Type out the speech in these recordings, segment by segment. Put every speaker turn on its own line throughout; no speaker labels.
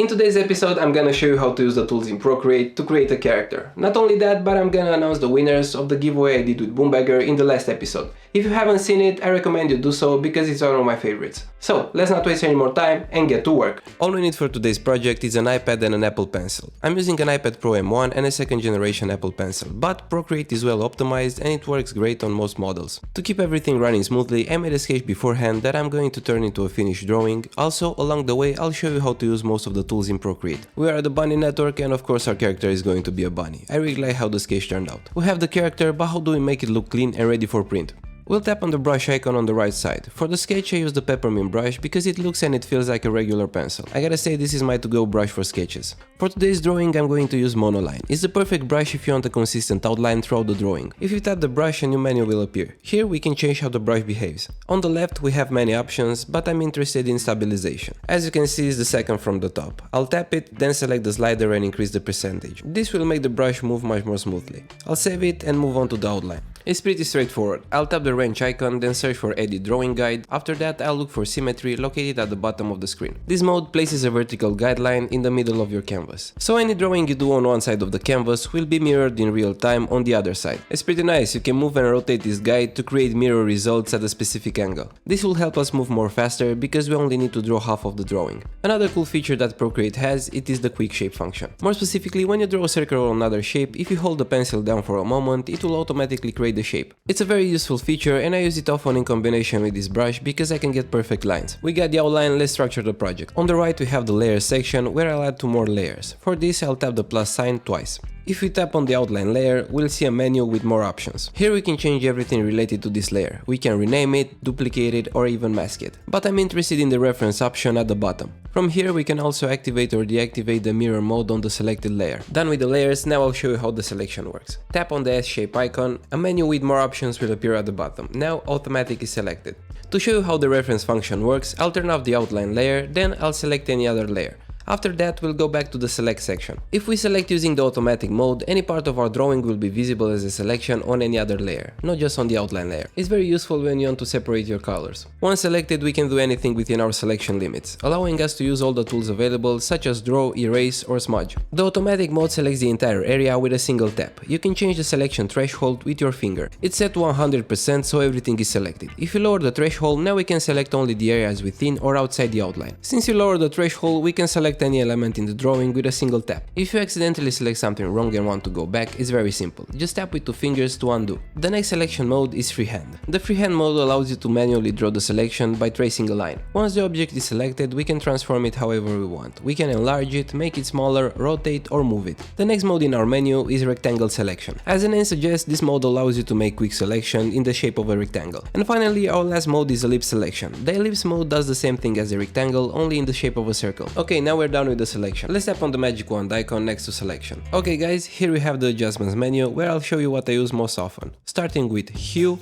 In today's episode, I'm gonna show you how to use the tools in Procreate to create a character. Not only that, but I'm gonna announce the winners of the giveaway I did with Boombagger in the last episode. If you haven't seen it, I recommend you do so because it's one of my favorites. So, let's not waste any more time and get to work. All we need for today's project is an iPad and an Apple Pencil. I'm using an iPad Pro M1 and a second generation Apple Pencil, but Procreate is well optimized and it works great on most models. To keep everything running smoothly, I made a sketch beforehand that I'm going to turn into a finished drawing. Also, along the way, I'll show you how to use most of the tools in Procreate. We are the bunny network and of course our character is going to be a bunny. I really like how the sketch turned out. We have the character, but how do we make it look clean and ready for print? We'll tap on the brush icon on the right side. For the sketch I use the peppermint brush because it looks and it feels like a regular pencil. I gotta say this is my to-go brush for sketches. For today's drawing I'm going to use monoline. It's the perfect brush if you want a consistent outline throughout the drawing. If you tap the brush a new menu will appear. Here we can change how the brush behaves. On the left we have many options, but I'm interested in stabilization. As you can see it's the second from the top. I'll tap it, then select the slider and increase the percentage. This will make the brush move much more smoothly. I'll save it and move on to the outline. It's pretty straightforward. I'll tap the wrench icon, then search for Edit Drawing Guide. After that, I'll look for Symmetry located at the bottom of the screen. This mode places a vertical guideline in the middle of your canvas. So any drawing you do on one side of the canvas will be mirrored in real time on the other side. It's pretty nice, you can move and rotate this guide to create mirror results at a specific angle. This will help us move more faster because we only need to draw half of the drawing. Another cool feature that Procreate has, it is the Quick Shape function. More specifically, when you draw a circle or another shape, if you hold the pencil down for a moment, it will automatically create the shape. It's a very useful feature and I use it often in combination with this brush because I can get perfect lines. We got the outline, let's structure the project. On the right we have the layers section where I'll add 2 more layers. For this I'll tap the plus sign twice. If we tap on the outline layer, we'll see a menu with more options. Here we can change everything related to this layer. We can rename it, duplicate it or even mask it. But I'm interested in the reference option at the bottom. From here we can also activate or deactivate the mirror mode on the selected layer. Done with the layers, now I'll show you how the selection works. Tap on the S-shape icon, a menu with more options will appear at the bottom. Now automatic is selected. To show you how the reference function works, I'll turn off the outline layer, then I'll select any other layer. After that, we'll go back to the select section. If we select using the automatic mode, any part of our drawing will be visible as a selection on any other layer, not just on the outline layer. It's very useful when you want to separate your colors. Once selected, we can do anything within our selection limits, allowing us to use all the tools available such as draw, erase or smudge. The automatic mode selects the entire area with a single tap. You can change the selection threshold with your finger. It's set to 100% so everything is selected. If you lower the threshold, now we can select only the areas within or outside the outline. Since you lower the threshold, we can select any element in the drawing with a single tap. If you accidentally select something wrong and want to go back, it's very simple. Just tap with 2 fingers to undo. The next selection mode is freehand. The freehand mode allows you to manually draw the selection by tracing a line. Once the object is selected, we can transform it however we want. We can enlarge it, make it smaller, rotate or move it. The next mode in our menu is rectangle selection. As the name suggests, this mode allows you to make quick selection in the shape of a rectangle. And finally, our last mode is ellipse selection. The ellipse mode does the same thing as a rectangle, only in the shape of a circle. Okay, now we're done with the selection. Let's tap on the magic wand icon next to selection. Okay guys, here we have the adjustments menu where I'll show you what I use most often. Starting with hue,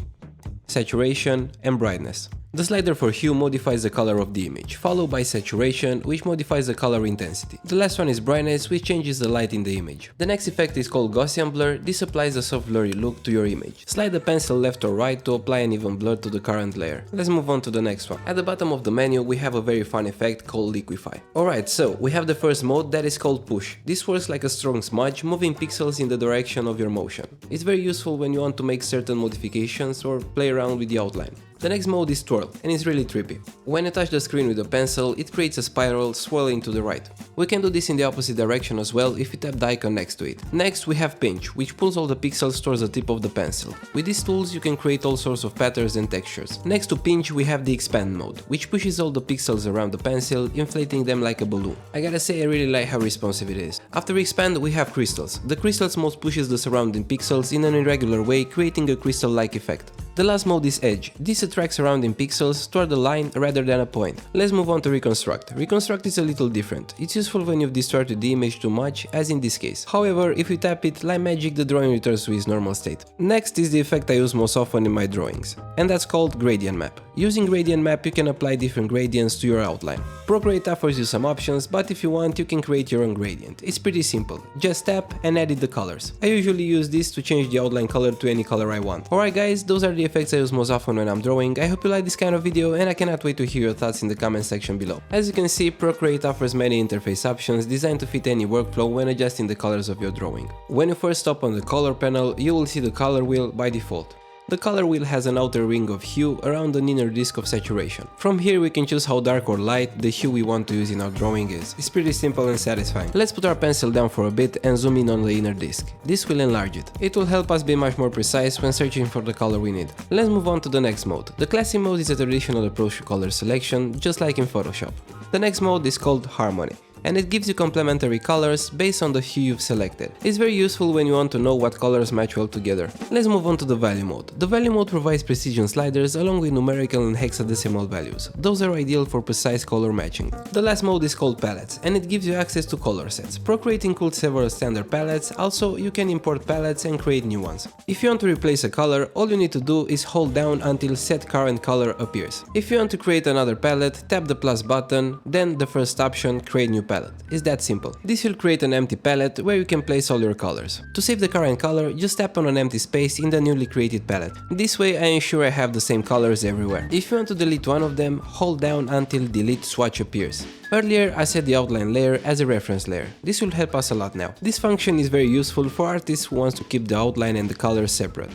saturation and brightness. The slider for hue modifies the color of the image, followed by saturation, which modifies the color intensity. The last one is brightness, which changes the light in the image. The next effect is called Gaussian blur. This applies a soft blurry look to your image. Slide the pencil left or right to apply an even blur to the current layer. Let's move on to the next one. At the bottom of the menu we have a very fun effect called liquify. Alright, so we have the first mode that is called push. This works like a strong smudge, moving pixels in the direction of your motion. It's very useful when you want to make certain modifications or play around with the outline. The next mode is twirl, and it's really trippy. When you touch the screen with a pencil, it creates a spiral swirling to the right. We can do this in the opposite direction as well if you tap the icon next to it. Next we have pinch, which pulls all the pixels towards the tip of the pencil. With these tools you can create all sorts of patterns and textures. Next to pinch we have the expand mode, which pushes all the pixels around the pencil, inflating them like a balloon. I gotta say I really like how responsive it is. After expand we have crystals. The crystals mode pushes the surrounding pixels in an irregular way, creating a crystal-like effect. The last mode is edge. This attracts surrounding pixels toward the line rather than a point. Let's move on to reconstruct. Reconstruct is a little different. It's useful when you've distorted the image too much, as in this case. However, if you tap it, like magic, the drawing returns to its normal state. Next is the effect I use most often in my drawings, and that's called gradient map. Using gradient map you can apply different gradients to your outline. Procreate offers you some options, but if you want you can create your own gradient. It's pretty simple. Just tap and edit the colors. I usually use this to change the outline color to any color I want. Alright guys, those are the effects I use most often when I'm drawing. I hope you like this kind of video and I cannot wait to hear your thoughts in the comment section below. As you can see, Procreate offers many interface options designed to fit any workflow when adjusting the colors of your drawing. When you first stop on the color panel, you will see the color wheel by default. The color wheel has an outer ring of hue around an inner disk of saturation. From here we can choose how dark or light the hue we want to use in our drawing is. It's pretty simple and satisfying. Let's put our pencil down for a bit and zoom in on the inner disk. This will enlarge it. It will help us be much more precise when searching for the color we need. Let's move on to the next mode. The classic mode is a traditional approach to color selection, just like in Photoshop. The next mode is called Harmony, and it gives you complementary colors based on the hue you've selected. It's very useful when you want to know what colors match well together. Let's move on to the value mode. The value mode provides precision sliders along with numerical and hexadecimal values. Those are ideal for precise color matching. The last mode is called palettes, and it gives you access to color sets. Procreate includes several standard palettes, also you can import palettes and create new ones. If you want to replace a color, all you need to do is hold down until set current color appears. If you want to create another palette, tap the plus button, then the first option, create new palette. It's that simple. This will create an empty palette where you can place all your colors. To save the current color, just tap on an empty space in the newly created palette. This way I ensure I have the same colors everywhere. If you want to delete one of them, hold down until delete swatch appears. Earlier I set the outline layer as a reference layer. This will help us a lot now. This function is very useful for artists who want to keep the outline and the colors separate.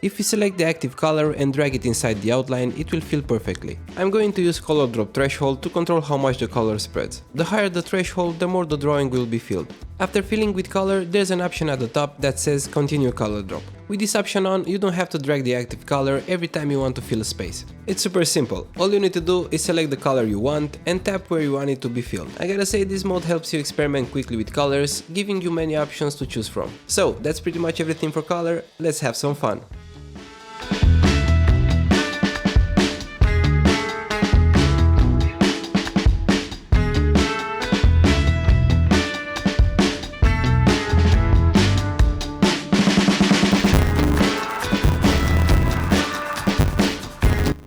If you select the active color and drag it inside the outline, it will fill perfectly. I'm going to use color drop threshold to control how much the color spreads. The higher the threshold, the more the drawing will be filled. After filling with color, there's an option at the top that says continue color drop. With this option on, you don't have to drag the active color every time you want to fill a space. It's super simple. All you need to do is select the color you want and tap where you want it to be filled. I gotta say, this mode helps you experiment quickly with colors, giving you many options to choose from. So that's pretty much everything for color. Let's have some fun.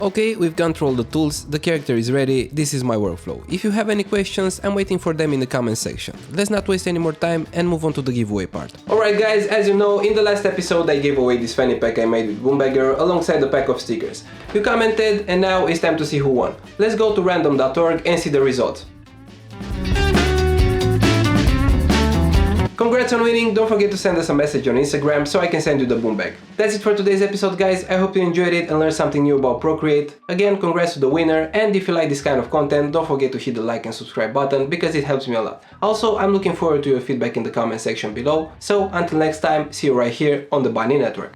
Okay, we've gone through all the tools, the character is ready, this is my workflow. If you have any questions, I'm waiting for them in the comment section. Let's not waste any more time and move on to the giveaway part. Alright guys, as you know, in the last episode I gave away this fanny pack I made with Boombagger alongside the pack of stickers. You commented and now it's time to see who won. Let's go to random.org and see the results. Congrats on winning, don't forget to send us a message on Instagram so I can send you the boom bag. That's it for today's episode guys, I hope you enjoyed it and learned something new about Procreate. Again, congrats to the winner, and if you like this kind of content, don't forget to hit the like and subscribe button because it helps me a lot. Also, I'm looking forward to your feedback in the comment section below, so until next time, see you right here on the Bunny Network.